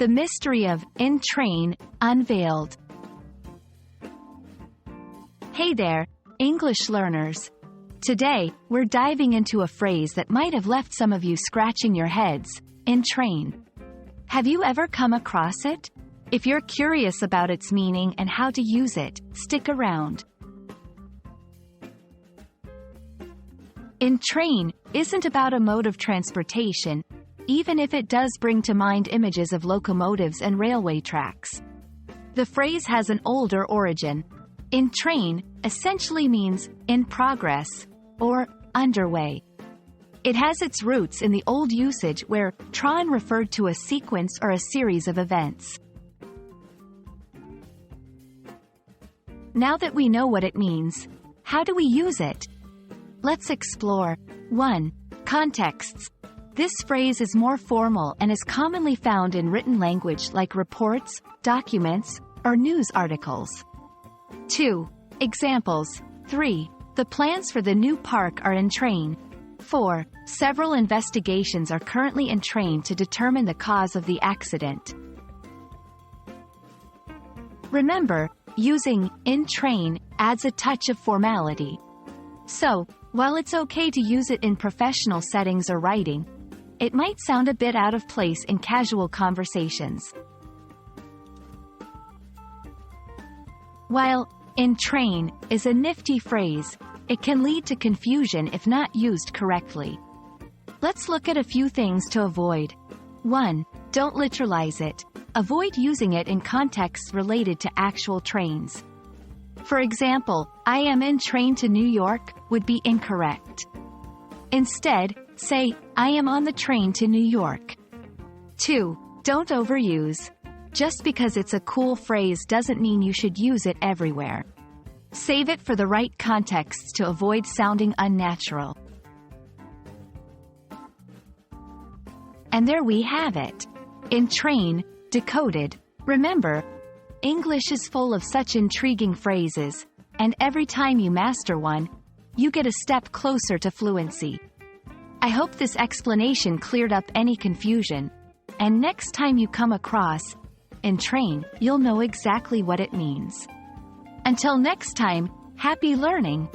The mystery of In Train, Unveiled. Hey there, English learners. Today, we're diving into a phrase that might have left some of you scratching your heads: in train. Have you ever come across it? If you're curious about its meaning and how to use it, stick around. In train isn't about a mode of transportation, even if it does bring to mind images of locomotives and railway tracks. The phrase has an older origin. In train essentially means in progress or underway. It has its roots in the old usage where train referred to a sequence or a series of events. Now that we know what it means, how do we use it? Let's explore. 1. Contexts. This phrase is more formal and is commonly found in written language like reports, documents, or news articles. 2. Examples. 3. The plans for the new park are in train. 4. Several investigations are currently in train to determine the cause of the accident. Remember, using in train adds a touch of formality. So, while it's okay to use it in professional settings or writing, it might sound a bit out of place in casual conversations. While in train is a nifty phrase, it can lead to confusion if not used correctly. Let's look at a few things to avoid. 1. Don't literalize it. Avoid using it in contexts related to actual trains. For example, I am in train to New York would be incorrect. Instead, say, I am on the train to New York. 2. Don't overuse. Just because it's a cool phrase doesn't mean you should use it everywhere. Save it for the right contexts to avoid sounding unnatural. And there we have it. In train, decoded. Remember, English is full of such intriguing phrases, and every time you master one, you get a step closer to fluency. I hope this explanation cleared up any confusion, and next time you come across in train, you'll know exactly what it means. Until next time, happy learning!